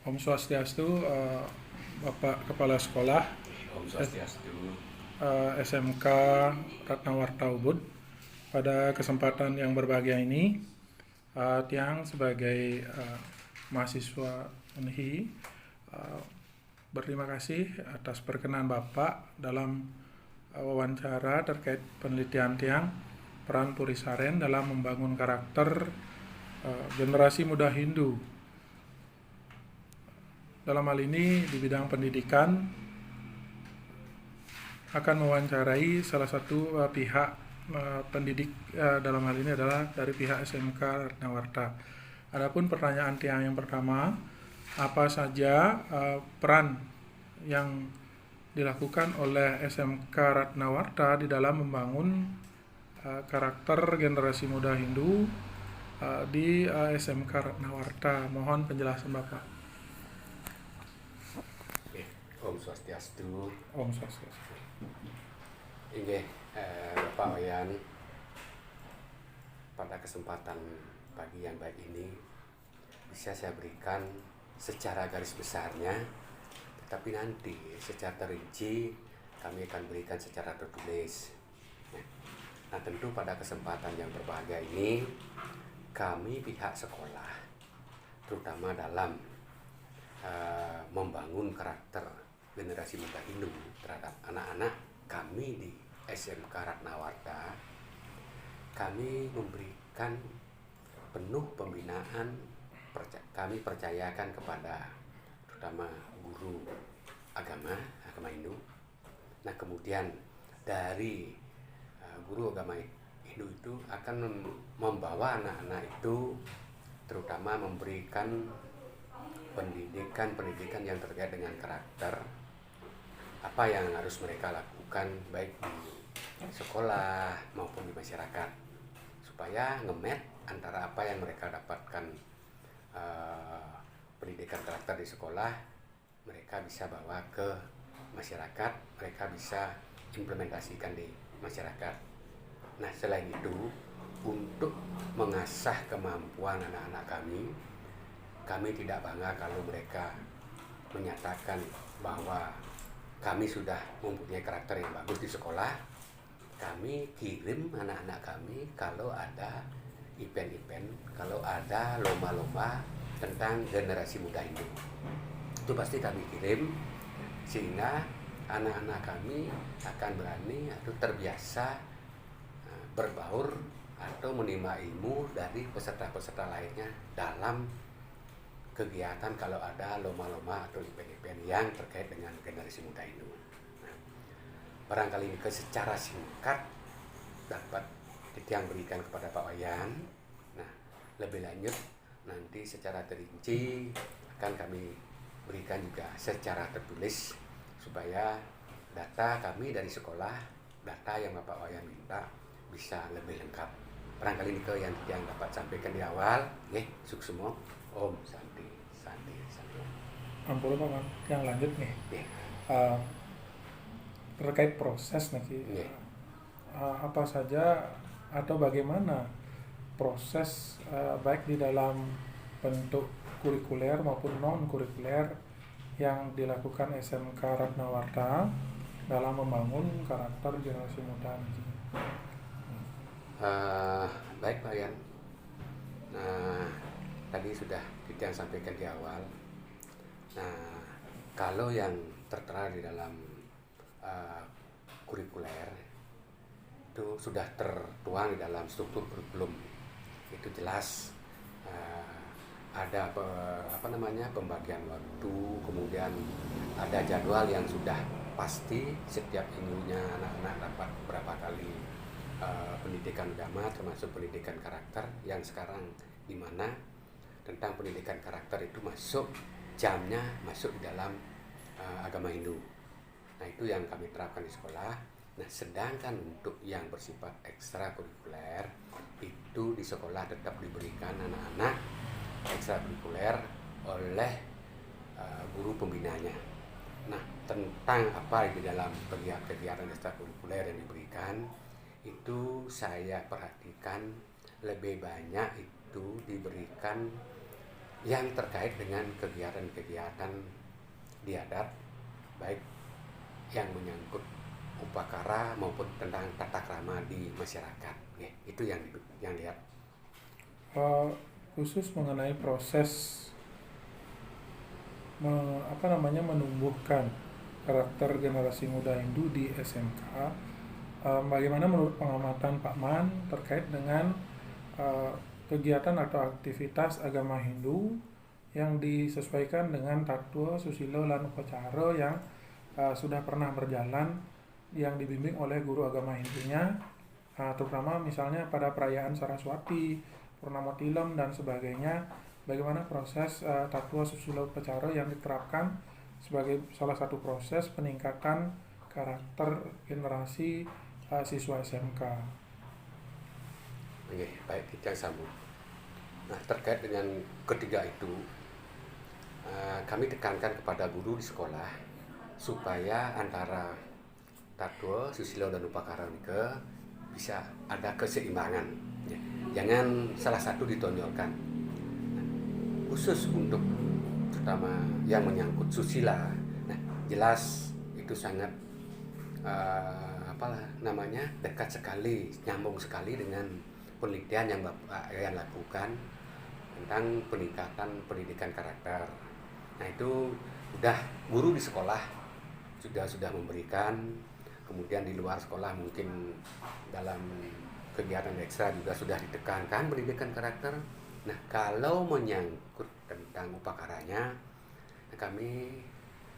Om Swastiastu, Bapak Kepala Sekolah Om Swastiastu. SMK Ratnawarta Ubud. Pada kesempatan yang berbahagia ini, Tiang sebagai mahasiswa UNHI berterima kasih atas perkenan Bapak dalam wawancara terkait penelitian Tiang peran Purisaren dalam membangun karakter generasi muda Hindu. Dalam hal ini di bidang pendidikan akan mewawancarai salah satu pihak pendidik, dalam hal ini adalah dari pihak SMK Ratnawarta. Adapun pertanyaan Tiang yang pertama, apa saja peran yang dilakukan oleh SMK Ratnawarta di dalam membangun karakter generasi muda Hindu di SMK Ratnawarta? Mohon penjelasan Bapak. Om Swastiastu. Om Swastiastu. Inggih, Bapak Wayan, pada kesempatan pagi yang baik ini bisa saya berikan secara garis besarnya, tetapi nanti secara terinci kami akan berikan secara tertulis. Nah, tentu pada kesempatan yang berbahagia ini kami pihak sekolah, terutama dalam membangun karakter generasi muda Hindu terhadap anak-anak kami di SMK Ratnawarta, kami memberikan penuh pembinaan. Kami percayakan kepada terutama guru agama Hindu. Nah, kemudian dari guru agama Hindu itu akan membawa anak-anak itu terutama memberikan pendidikan yang terkait dengan karakter, apa yang harus mereka lakukan baik di sekolah maupun di masyarakat, supaya nge-match antara apa yang mereka dapatkan pendidikan karakter di sekolah, mereka bisa bawa ke masyarakat, mereka bisa implementasikan di masyarakat. Nah, selain itu, untuk mengasah kemampuan anak-anak kami tidak bangga kalau mereka menyatakan bahwa kami sudah mempunyai karakter yang bagus di sekolah. Kami kirim anak-anak kami kalau ada event-event, kalau ada lomba-lomba tentang generasi muda Hindu, itu pasti kami kirim, sehingga anak-anak kami akan berani atau terbiasa berbaur atau menimba ilmu dari peserta-peserta lainnya dalam kegiatan kalau ada lomba-lomba atau event-event yang terkait dengan generasi muda Hindu. Nah, barangkali ini secara singkat dapat Tiang berikan kepada Pak Wayan. Nah, lebih lanjut nanti secara terinci akan kami berikan juga secara tertulis supaya data kami dari sekolah, data yang Bapak Wayan minta bisa lebih lengkap. Barangkali ini yang Tiang dapat sampaikan di awal. Suksumo. Om Santi. Ampun Pak, yang lanjut nih. Terkait proses nih, apa saja atau bagaimana proses baik di dalam bentuk kurikuler maupun non kurikuler yang dilakukan SMK Ratnawarta dalam membangun karakter generasi muda. Baik Pak Yan. Nah, tadi sudah kita sampaikan di awal. Nah, kalau yang tertera di dalam kurikuler itu sudah tertuang di dalam struktur kurikulum, itu jelas ada pembagian waktu, kemudian ada jadwal yang sudah pasti setiap minggunya anak-anak dapat berapa kali pendidikan agama termasuk pendidikan karakter, yang sekarang di mana tentang pendidikan karakter itu masuk jamnya masuk di dalam agama Hindu. Nah, itu yang kami terapkan di sekolah. Nah, sedangkan untuk yang bersifat ekstrakurikuler itu di sekolah tetap diberikan anak-anak ekstrakurikuler oleh guru pembinanya. Nah, tentang apa di dalam kegiatan ekstrakurikuler yang diberikan itu saya perhatikan lebih banyak itu diberikan yang terkait dengan kegiatan-kegiatan di adat, baik yang menyangkut upacara maupun tentang tata krama di masyarakat. Ya, itu yang lihat. Khusus mengenai proses menumbuhkan karakter generasi muda Hindu di SMK, bagaimana menurut pengamatan Pak Man terkait dengan kegiatan atau aktivitas agama Hindu yang disesuaikan dengan Tattwa, Susilo, dan Upacara yang sudah pernah berjalan, yang dibimbing oleh guru agama Hindunya, terutama misalnya pada perayaan Saraswati, Purnama Tilam, dan sebagainya. Bagaimana proses Tattwa, Susilo, Upacara yang diterapkan sebagai salah satu proses peningkatan karakter generasi siswa SMK. Oke, baik, kita sambung. Nah, terkait dengan ketiga itu, kami tekankan kepada guru di sekolah supaya antara Tattwa, Susilo, dan Upacara bisa ada keseimbangan. Ya. Jangan salah satu ditonjolkan. Nah, khusus untuk terutama yang menyangkut susila, nah jelas itu sangat dekat sekali, nyambung sekali dengan penelitian yang Bapak lakukan tentang peningkatan pendidikan karakter. Nah itu udah guru di sekolah sudah memberikan, kemudian di luar sekolah mungkin dalam kegiatan ekstra juga sudah ditekankan pendidikan karakter. Nah kalau menyangkut tentang upakaranya, kami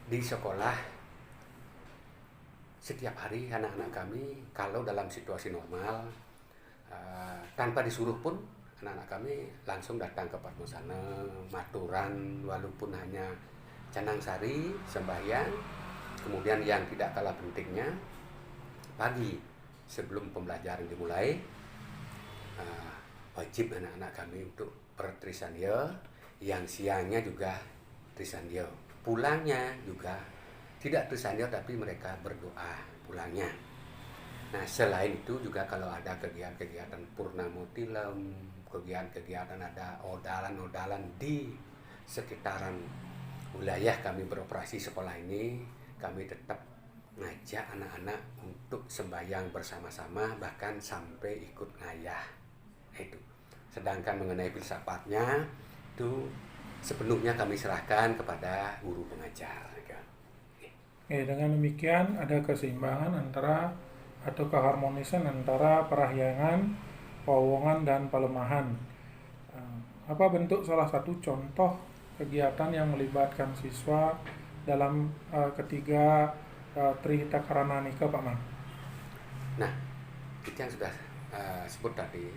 di sekolah setiap hari anak-anak kami kalau dalam situasi normal tanpa disuruh pun anak-anak kami langsung datang ke Padmosana, maturan walaupun hanya canang sari, sembahyang. Kemudian yang tidak kalah pentingnya, pagi sebelum pembelajaran dimulai wajib anak-anak kami untuk bertrisandya, yang siangnya juga trisandya, pulangnya juga tidak trisandya tapi mereka berdoa pulangnya. Nah selain itu juga kalau ada kegiatan-kegiatan Purnama Tilam, kegiatan-kegiatan ada odalan-odalan di sekitaran wilayah kami beroperasi sekolah ini, kami tetap ngajak anak-anak untuk sembahyang bersama-sama, bahkan sampai ikut ngayah itu. Sedangkan mengenai filsafatnya itu sepenuhnya kami serahkan kepada guru pengajar. Dengan demikian ada keseimbangan antara atau keharmonisan antara perahyangan, powongan, dan palemahan. Apa bentuk salah satu contoh kegiatan yang melibatkan siswa dalam ketiga Trihita Karananika, Pak Man? Nah, itu yang sudah sebut tadi.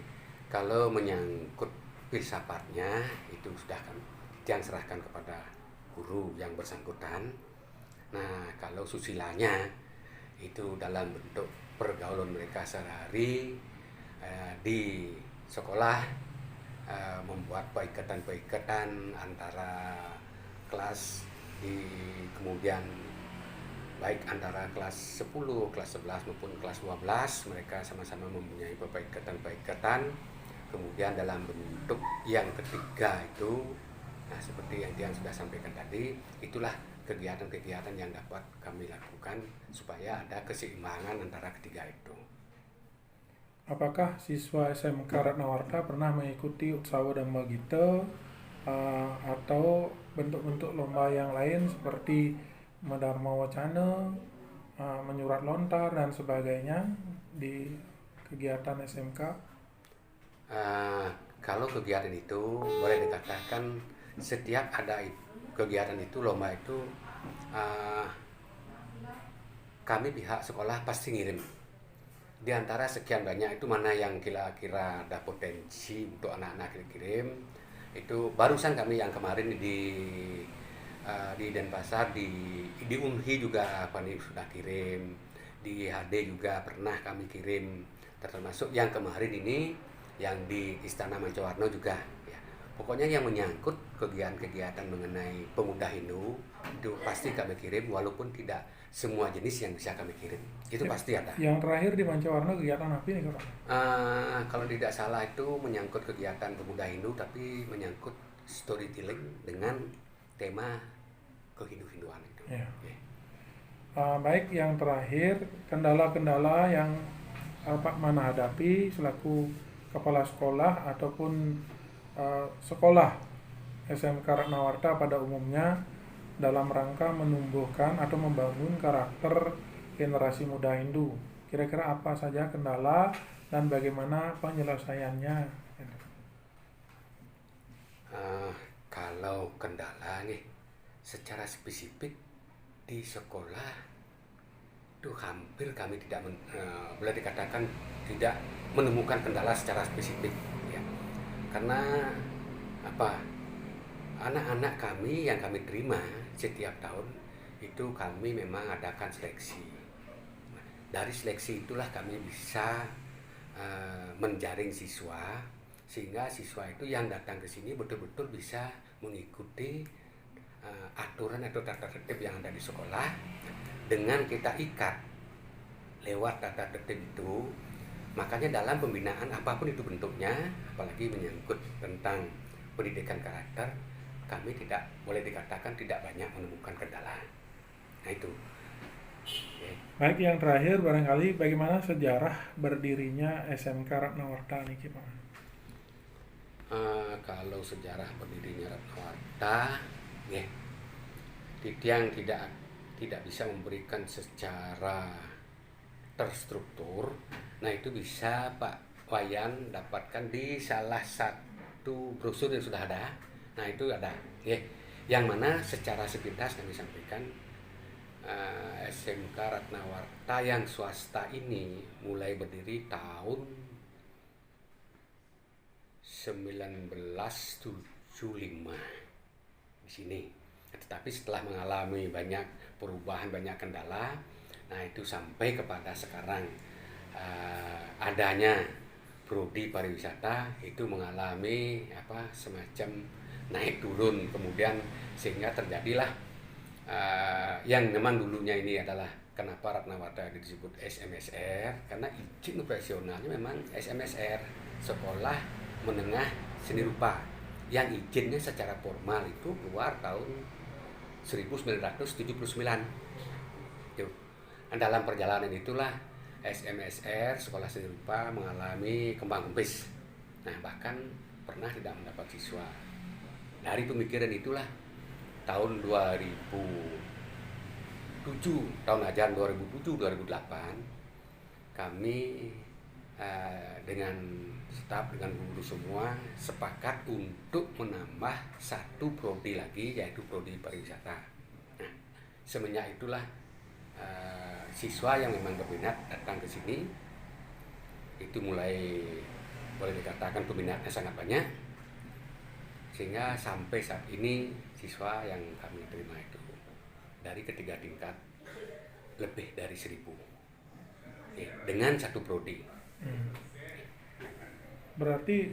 Kalau menyangkut filsafatnya itu sudah kan yang serahkan kepada guru yang bersangkutan. Nah, kalau susilanya itu dalam bentuk pergaulan mereka sehari di sekolah, membuat paikatan-paikatan antara kelas, kemudian baik antara kelas 10, kelas 11 maupun kelas 12, mereka sama-sama mempunyai paikatan-paikatan. Kemudian dalam bentuk yang ketiga itu, nah seperti yang sudah sampaikan tadi, itulah kegiatan-kegiatan yang dapat kami lakukan supaya ada keseimbangan antara ketiga itu. Apakah siswa SMK Ratnawarta pernah mengikuti Utsawa Dhamma Gita atau bentuk-bentuk lomba yang lain seperti Medharma Wacana, menyurat lontar, dan sebagainya di kegiatan SMK? Kalau kegiatan itu boleh dikatakan setiap ada kegiatan itu, lomba itu, kami pihak sekolah pasti ngirim. Di antara sekian banyak itu mana yang kira-kira ada potensi untuk anak-anak kirim, itu barusan kami yang kemarin di Denpasar, di Unhi juga kami sudah kirim, di HD juga pernah kami kirim, termasuk yang kemarin ini yang di Istana Mancawarno juga. Pokoknya yang menyangkut kegiatan-kegiatan mengenai pemuda Hindu itu pasti kami kirim, walaupun tidak semua jenis yang bisa kami kirim. Itu pasti ada. Yang terakhir di Mancawarno kegiatan apa nih, Pak? Kalau tidak salah itu menyangkut kegiatan pemuda Hindu, tapi menyangkut storytelling dengan tema kehindu-hinduan itu. Ya. Ya. Baik, yang terakhir, kendala-kendala yang Pak Mana hadapi selaku kepala sekolah ataupun sekolah SMK Ratnawarta pada umumnya dalam rangka menumbuhkan atau membangun karakter generasi muda Hindu. Kira-kira apa saja kendala dan bagaimana penyelesaiannya? Kalau kendala nih, secara spesifik di sekolah itu hampir kami tidak boleh dikatakan tidak menemukan kendala secara spesifik, ya. Karena apa? Anak-anak kami yang kami terima setiap tahun itu kami memang adakan seleksi. Dari seleksi itulah kami bisa menjaring siswa, sehingga siswa itu yang datang ke sini betul-betul bisa mengikuti aturan atau tata tertib yang ada di sekolah. Dengan kita ikat lewat tata tertib itu, makanya dalam pembinaan apapun itu bentuknya, apalagi menyangkut tentang pendidikan karakter, kami tidak boleh dikatakan tidak banyak menemukan kendala. Nah itu. Okay. Baik, yang terakhir barangkali bagaimana sejarah berdirinya SMK Ratnawarta ini, Pak? Kalau sejarah berdirinya Ratnawarta, ya, yang tidak bisa memberikan secara terstruktur. Nah itu bisa Pak Wayan dapatkan di salah satu brosur yang sudah ada. Nah itu ada, ya, yang mana secara sepintas kami sampaikan SMK Ratnawarta yang swasta ini mulai berdiri tahun 1975 di sini. Tetapi setelah mengalami banyak perubahan, banyak kendala, nah itu sampai kepada sekarang adanya prodi pariwisata itu mengalami semacam naik turun, kemudian sehingga terjadilah yang memang dulunya ini adalah kenapa Ratnawarta disebut SMSR, karena izin operasionalnya memang SMSR, Sekolah Menengah Seni Rupa, yang izinnya secara formal itu keluar tahun 1979. Dan dalam perjalanan itulah SMSR Sekolah Seni Rupa mengalami kembang kempis. Nah bahkan pernah tidak mendapat siswa. Dari pemikiran itulah tahun 2007, tahun ajaran 2007-2008, kami dengan staf, dengan guru semua sepakat untuk menambah satu prodi lagi, yaitu prodi pariwisata. Nah, semenjak itulah siswa yang memang berminat datang ke sini, itu mulai boleh dikatakan peminatnya sangat banyak, sehingga sampai saat ini siswa yang kami terima itu dari ketiga tingkat lebih dari 1.000 dengan satu prodi. Berarti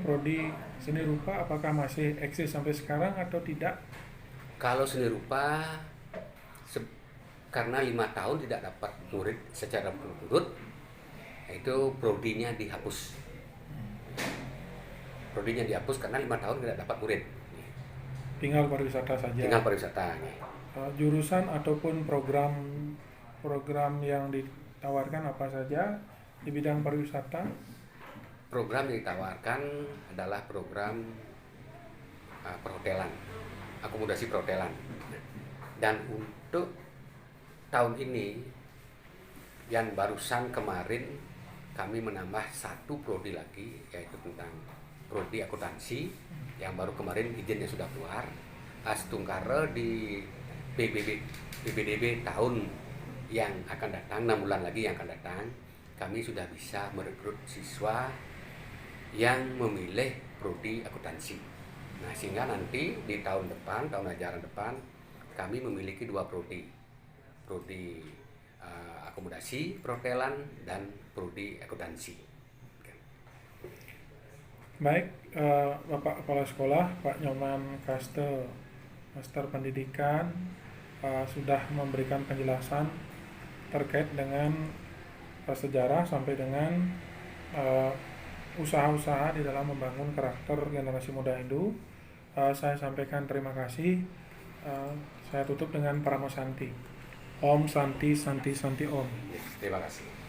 prodi seni rupa apakah masih eksis sampai sekarang atau tidak? Kalau seni rupa karena 5 tahun tidak dapat murid secara berturut-turut, itu prodinya dihapus. Prodinya dihapus karena 5 tahun tidak dapat murid. Tinggal pariwisata saja. Tinggal pariwisata. Jurusan ataupun program yang ditawarkan apa saja di bidang pariwisata? Program yang ditawarkan adalah program perhotelan, akomodasi perhotelan. Dan untuk tahun ini yang barusan kemarin kami menambah satu prodi lagi, yaitu tentang prodi akuntansi yang baru kemarin izinnya sudah keluar. Astungkara di PBDB tahun yang akan datang, 6 bulan lagi yang akan datang, kami sudah bisa merekrut siswa yang memilih prodi akuntansi. Nah, sehingga nanti di tahun depan, tahun ajaran depan, kami memiliki 2 prodi akomodasi perhotelan dan prodi akuntansi. Baik, Bapak Kepala Sekolah, Pak Nyoman Kaste, Master Pendidikan, sudah memberikan penjelasan terkait dengan sejarah sampai dengan usaha-usaha di dalam membangun karakter generasi muda Hindu. Saya sampaikan terima kasih. Saya tutup dengan Paramasanti. Om Santi Santi Santi Om. Terima kasih.